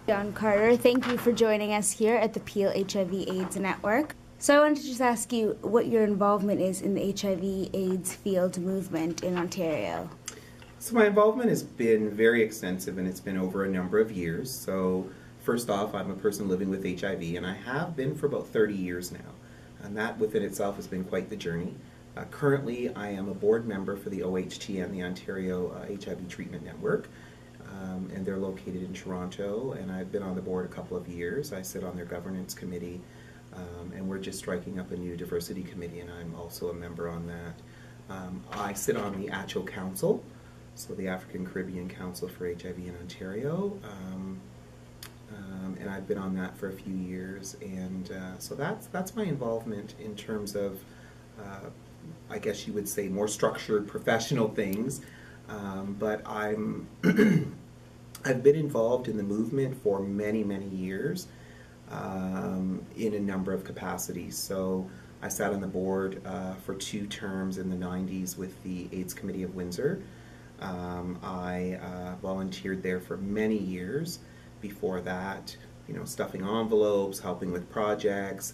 Dion Carter, thank you for joining us here at the Peel HIV AIDS Network. So I wanted to just ask you what your involvement is in the HIV AIDS field movement in Ontario. So my involvement has been very extensive, and it's been over a number of years. So first off, I'm a person living with HIV, and I have been for about 30 years now. And that within itself has been quite the journey. Currently, I am a board member for the OHTN, the Ontario HIV Treatment Network. And they're located in Toronto, and I've been on the board a couple of years. I sit on their governance committee, and we're just striking up a new diversity committee, and I'm also a member on that. I sit on the ACHO Council, so the African Caribbean Council for HIV in Ontario, and I've been on that for a few years, and so that's my involvement in terms of, I guess you would say, more structured professional things, but I've been involved in the movement for many, many years in a number of capacities. So I sat on the board for 2 terms in the 90s with the AIDS Committee of Windsor. I volunteered there for many years. Before that, you know, stuffing envelopes, helping with projects.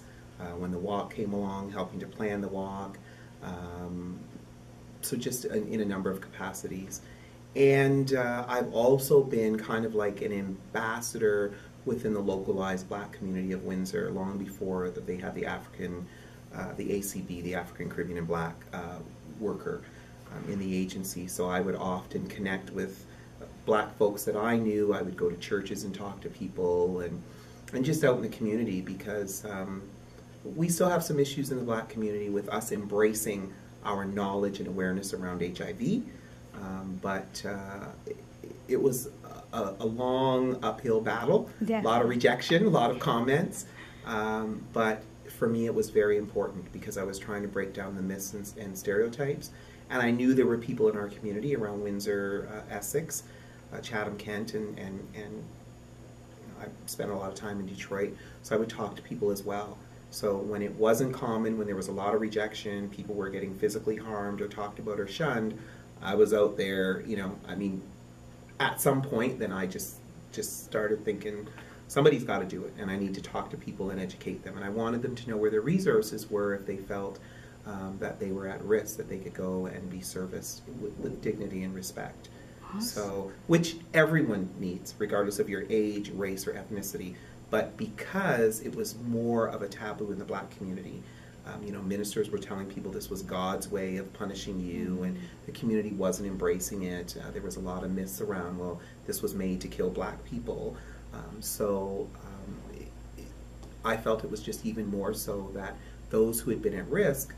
When the walk came along, helping to plan the walk. So just in a number of capacities. And I've also been kind of like an ambassador within the localized Black community of Windsor long before that they had the African, the ACB, the African Caribbean and Black worker in the agency. So I would often connect with Black folks that I knew. I would go to churches and talk to people and just out in the community, because we still have some issues in the Black community with us embracing our knowledge and awareness around HIV. But it was a long uphill battle, a lot of rejection, a lot of comments, but for me it was very important because I was trying to break down the myths and stereotypes, and I knew there were people in our community around Windsor, Essex, Chatham, Kent, and you know, I spent a lot of time in Detroit, so I would talk to people as well. So when it wasn't common, when there was a lot of rejection, people were getting physically harmed or talked about or shunned, I was out there, you know, I mean, at some point, then I just started thinking, somebody's got to do it, and I need to talk to people and educate them. And I wanted them to know where their resources were if they felt that they were at risk, that they could go and be serviced with dignity and respect. Awesome. So, which everyone needs, regardless of your age, race, or ethnicity. But because it was more of a taboo in the Black community, you know, ministers were telling people this was God's way of punishing you, and the community wasn't embracing it. There was a lot of myths around, well, this was made to kill Black people. I felt it was just even more so that those who had been at risk,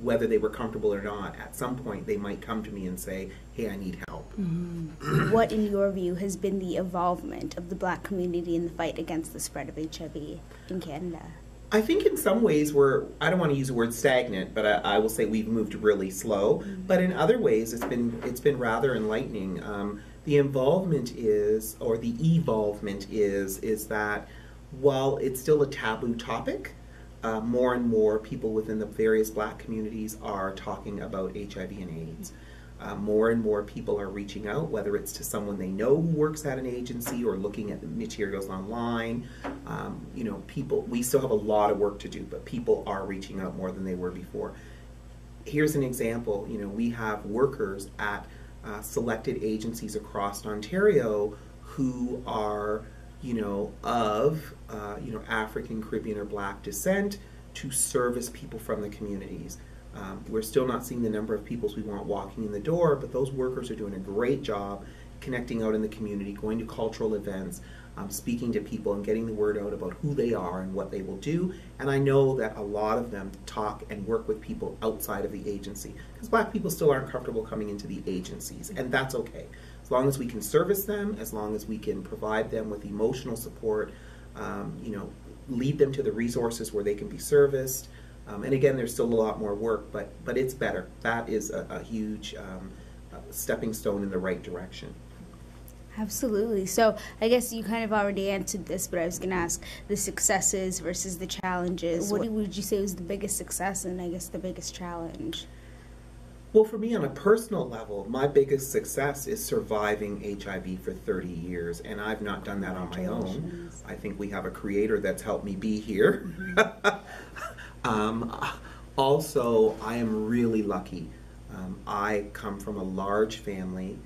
whether they were comfortable or not, at some point they might come to me and say, hey, I need help. Mm-hmm. What, in your view, has been the involvement of the Black community in the fight against the spread of HIV in Canada? I think in some ways I don't want to use the word stagnant, but I will say we've moved really slow. Mm-hmm. But in other ways, it's been rather enlightening. The involvement is, or the evolvement is that while it's still a taboo topic, more and more people within the various Black communities are talking about HIV and AIDS. More and more people are reaching out, whether it's to someone they know who works at an agency or looking at the materials online. You know, we still have a lot of work to do, but people are reaching out more than they were before. Here's an example. You know, we have workers at selected agencies across Ontario who are, you know, of you know, African, Caribbean, or Black descent to service people from the communities. We're still not seeing the number of people we want walking in the door, but those workers are doing a great job connecting out in the community, going to cultural events, speaking to people and getting the word out about who they are and what they will do. And I know that a lot of them talk and work with people outside of the agency, because Black people still aren't comfortable coming into the agencies, and that's okay. As long as we can service them, as long as we can provide them with emotional support, you know, lead them to the resources where they can be serviced. And again, there's still a lot more work, but it's better. That is a huge stepping stone in the right direction. Absolutely. So I guess you kind of already answered this, but I was going to ask the successes versus the challenges. What would you say was the biggest success and I guess the biggest challenge? Well, for me, on a personal level, my biggest success is surviving HIV for 30 years, and I've not done that on my own. I think we have a creator that's helped me be here. Also, I am really lucky. I come from a large family,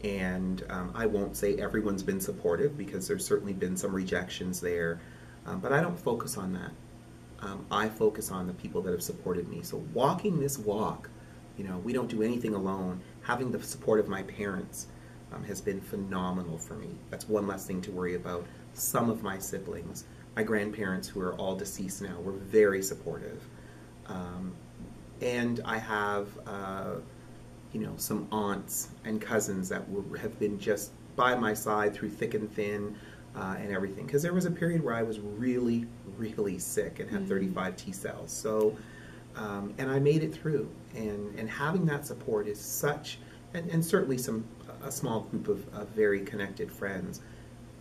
and I won't say everyone's been supportive, because there's certainly been some rejections there, but I don't focus on that. I focus on the people that have supported me. So walking this walk, you know, we don't do anything alone. Having the support of my parents has been phenomenal for me. That's one less thing to worry about. Some of my siblings, my grandparents, who are all deceased now, were very supportive. And I have, you know, some aunts and cousins that have been just by my side through thick and thin and everything. Because there was a period where I was really, really sick and had 35 T cells. So, and I made it through. And having that support is such, and certainly a small group of very connected friends,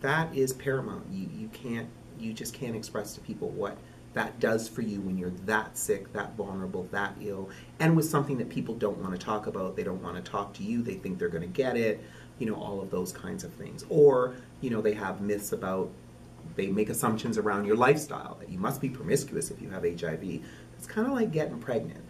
that is paramount. You just can't express to people what that does for you when you're that sick, that vulnerable, that ill, and with something that people don't want to talk about. They don't want to talk to you. They think they're going to get it, you know, all of those kinds of things. Or, you know, they have myths about, they make assumptions around your lifestyle, that you must be promiscuous if you have HIV. It's kind of like getting pregnant.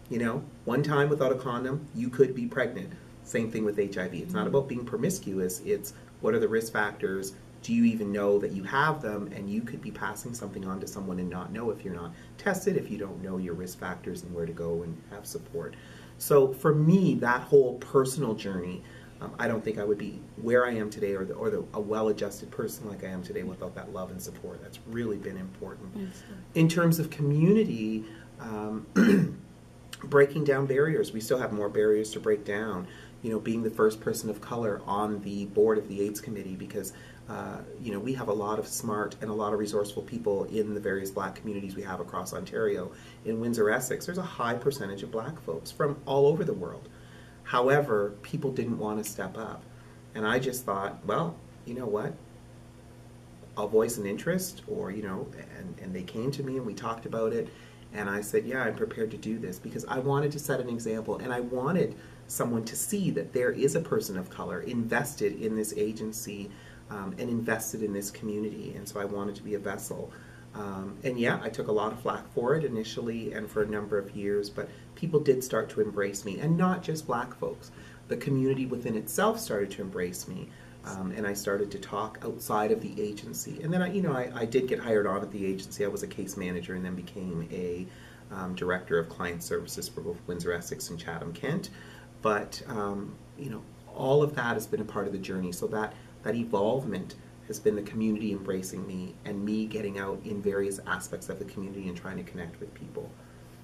You know, one time without a condom, you could be pregnant. Same thing with HIV. It's not about being promiscuous. It's what are the risk factors? Do you even know that you have them? And you could be passing something on to someone and not know if you're not tested, if you don't know your risk factors and where to go and have support. So for me, that whole personal journey, I don't think I would be where I am today, or a well-adjusted person like I am today, without that love and support. That's really been important. In terms of community, breaking down barriers. We still have more barriers to break down. You know, being the first person of color on the board of the AIDS committee, because you know, we have a lot of smart and a lot of resourceful people in the various black communities we have across Ontario. In Windsor, Essex, there's a high percentage of black folks from all over the world. However, people didn't want to step up. And I just thought, well, you know what? I'll voice an interest, or, you know, and they came to me and we talked about it. And I said, yeah, I'm prepared to do this, because I wanted to set an example, and I wanted someone to see that there is a person of color invested in this agency and invested in this community. And so I wanted to be a vessel. And yeah, I took a lot of flack for it initially and for a number of years, but people did start to embrace me, and not just black folks. The community within itself started to embrace me. And I started to talk outside of the agency. And then, I did get hired on at the agency. I was a case manager, and then became a director of client services for both Windsor, Essex, and Chatham-Kent. But, you know, all of that has been a part of the journey. So that evolvement has been the community embracing me, and me getting out in various aspects of the community and trying to connect with people.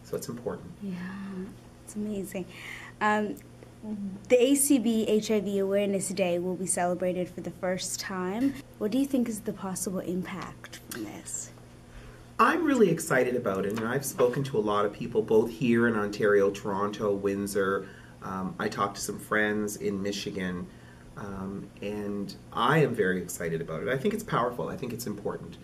So it's important. Yeah, it's amazing. The ACB HIV Awareness Day will be celebrated for the first time. What do you think is the possible impact from this? I'm really excited about it, and I've spoken to a lot of people, both here in Ontario, Toronto, Windsor. I talked to some friends in Michigan, and I am very excited about it. I think it's powerful. I think it's important.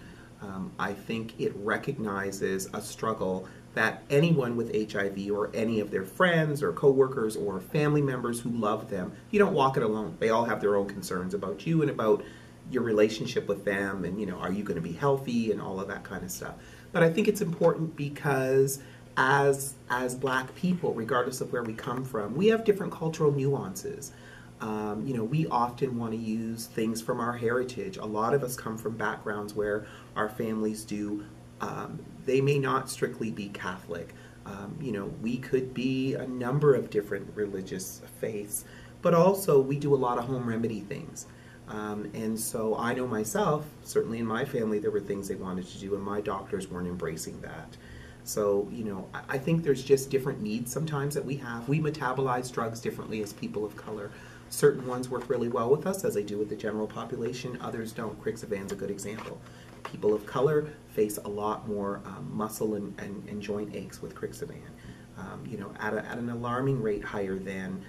I think it recognizes a struggle that anyone with HIV, or any of their friends or coworkers or family members who love them, you don't walk it alone. They all have their own concerns about you and about your relationship with them, and, you know, are you going to be healthy, and all of that kind of stuff. But I think it's important because as black people, regardless of where we come from, we have different cultural nuances. You know, we often want to use things from our heritage. A lot of us come from backgrounds where our families do, they may not strictly be Catholic. You know, we could be a number of different religious faiths, but also we do a lot of home remedy things. And so I know myself, certainly in my family, there were things they wanted to do, and my doctors weren't embracing that. So, you know, I think there's just different needs sometimes that we have. We metabolize drugs differently as people of color. Certain ones work really well with us, as they do with the general population. Others don't. Crixivan's a good example. People of color face a lot more muscle and joint aches with Crixivan, you know, at an alarming rate higher than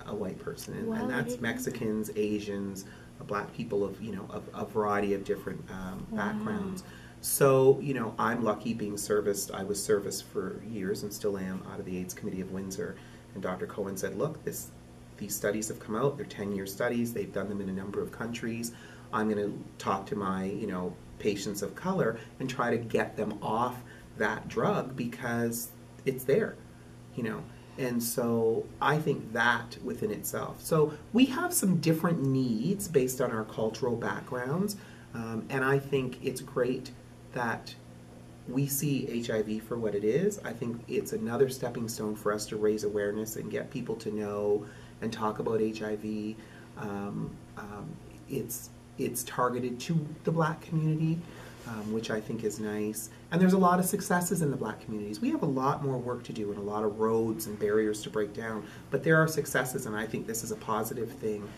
a white person. And that's Mexicans, Asians, black people of, you know, of a variety of different backgrounds. So, you know, I'm lucky being serviced. I was serviced for years and still am out of the AIDS Committee of Windsor. And Dr. Cohen said, look, these studies have come out, they're 10-year studies, they've done them in a number of countries. I'm going to talk to my, patients of color and try to get them off that drug because it's there, And so I think that within itself. So we have some different needs based on our cultural backgrounds, and I think it's great that we see HIV for what it is. I think it's another stepping stone for us to raise awareness and get people to know and talk about HIV. It's targeted to the Black community, which I think is nice. And there's a lot of successes in the Black communities. We have a lot more work to do and a lot of roads and barriers to break down, but there are successes, and I think this is a positive thing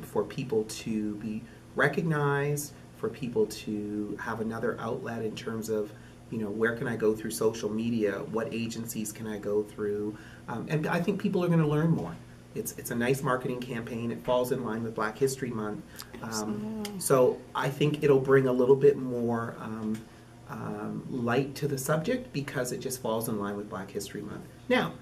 for people to be recognized, for people to have another outlet in terms of, where can I go through social media, what agencies can I go through, and I think people are going to learn more. It's a nice marketing campaign. It falls in line with Black History Month. So I think it'll bring a little bit more light to the subject because it just falls in line with Black History Month. Now,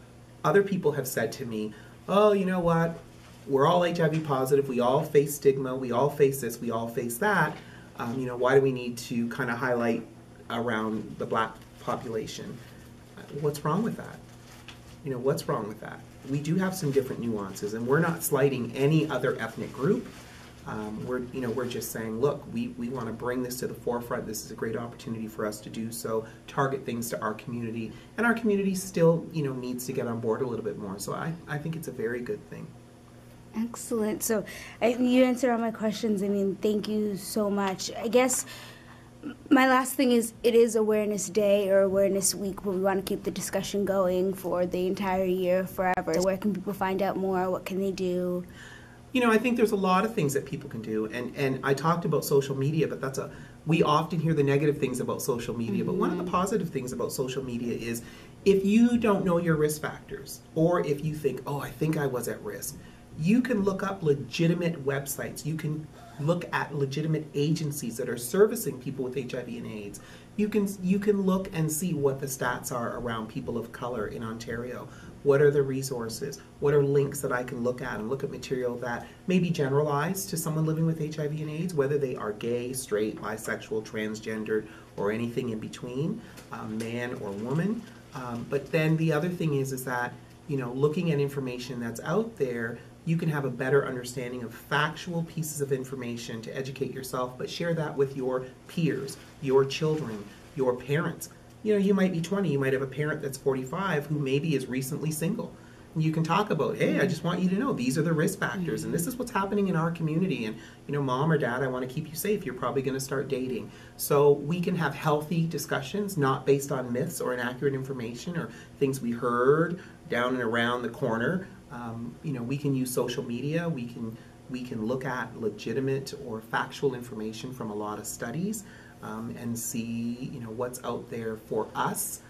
other people have said to me, oh, you know what? We're all HIV positive. We all face stigma. We all face this. We all face that. Why do we need to kind of highlight around the Black population? What's wrong with that? What's wrong with that? We do have some different nuances, and we're not slighting any other ethnic group. We're just saying, look, we want to bring this to the forefront. This is a great opportunity for us to do so, target things to our community, and our community still, needs to get on board a little bit more. So I think it's a very good thing. Excellent. So you answered all my questions. Thank you so much. I guess my last thing is, it is Awareness Day or Awareness Week, but we want to keep the discussion going for the entire year, forever. Where can people find out more? What can they do? I think there's a lot of things that people can do, and I talked about social media, but we often hear the negative things about social media, but one of the positive things about social media is if you don't know your risk factors, or if you think, oh, I think I was at risk, you can look up legitimate websites. You can look at legitimate agencies that are servicing people with HIV and AIDS. You can look and see what the stats are around people of color in Ontario. What are the resources? What are links that I can look at and look at material that may be generalized to someone living with HIV and AIDS, whether they are gay, straight, bisexual, transgendered, or anything in between, man or woman. But then the other thing is that, looking at information that's out there, you can have a better understanding of factual pieces of information to educate yourself, but share that with your peers, your children, your parents. You might be 20, you might have a parent that's 45 who maybe is recently single. And you can talk about, hey, I just want you to know these are the risk factors, and this is what's happening in our community, and mom or dad, I want to keep you safe. You're probably going to start dating. So we can have healthy discussions, not based on myths or inaccurate information or things we heard down and around the corner. We can use social media. We can look at legitimate or factual information from a lot of studies and see what's out there for us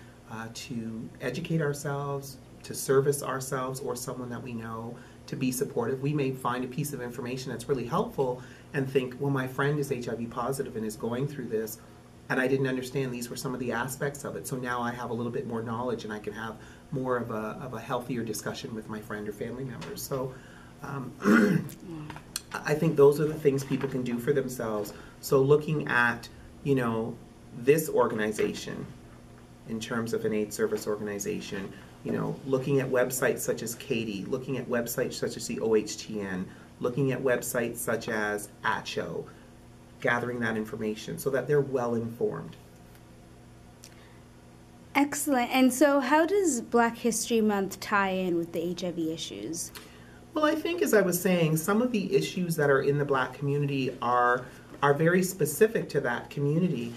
to educate ourselves, to service ourselves or someone that we know, to be supportive. We may find a piece of information that's really helpful and think, well, my friend is HIV positive and is going through this, and I didn't understand these were some of the aspects of it. So now I have a little bit more knowledge and I can have more of a healthier discussion with my friend or family members. So I think those are the things people can do for themselves. So looking at, this organization in terms of an AIDS service organization, looking at websites such as Katie, looking at websites such as the OHTN, looking at websites such as ACHO, gathering that information so that they're well informed. Excellent. And so how does Black History Month tie in with the HIV issues? Well, I think, as I was saying, some of the issues that are in the Black community are very specific to that community.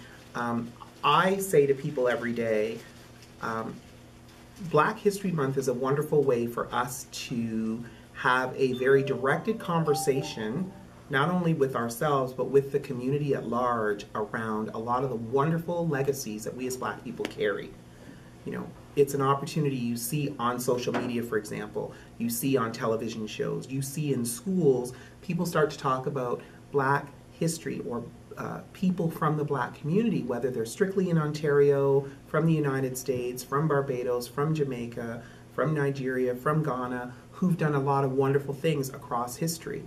I say to people every day, Black History Month is a wonderful way for us to have a very directed conversation, not only with ourselves, but with the community at large around a lot of the wonderful legacies that we as Black people carry. It's an opportunity you see on social media, for example, you see on television shows, you see in schools, people start to talk about Black history or people from the Black community, whether they're strictly in Ontario, from the United States, from Barbados, from Jamaica, from Nigeria, from Ghana, who've done a lot of wonderful things across history.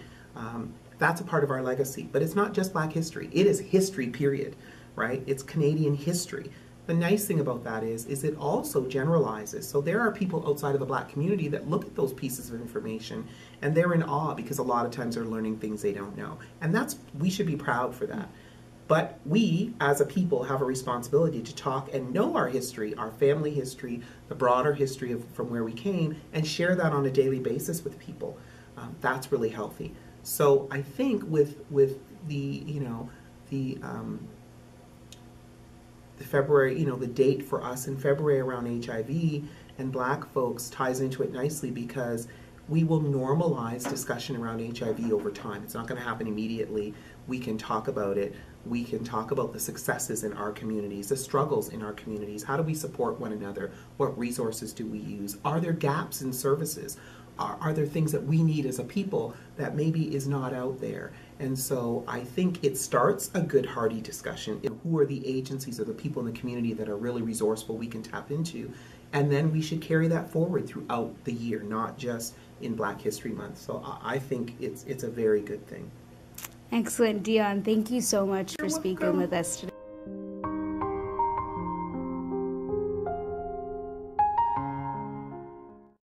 That's a part of our legacy. But it's not just Black history. It is history, period, right? It's Canadian history. The nice thing about that is it also generalizes. So there are people outside of the Black community that look at those pieces of information and they're in awe because a lot of times they're learning things they don't know. And we should be proud for that. But we, as a people, have a responsibility to talk and know our history, our family history, the broader history from where we came, and share that on a daily basis with people. That's really healthy. So I think with the February, the date for us in February around HIV and Black folks ties into it nicely because we will normalize discussion around HIV over time. It's not going to happen immediately. We can talk about it. We can talk about the successes in our communities, the struggles in our communities. How do we support one another? What resources do we use? Are there gaps in services? Are there things that we need as a people that maybe is not out there? And so I think it starts a good, hearty discussion. Who are the agencies or the people in the community that are really resourceful we can tap into? And then we should carry that forward throughout the year, not just in Black History Month. So I think it's a very good thing. Excellent, Dion. Thank you so much for speaking with us today.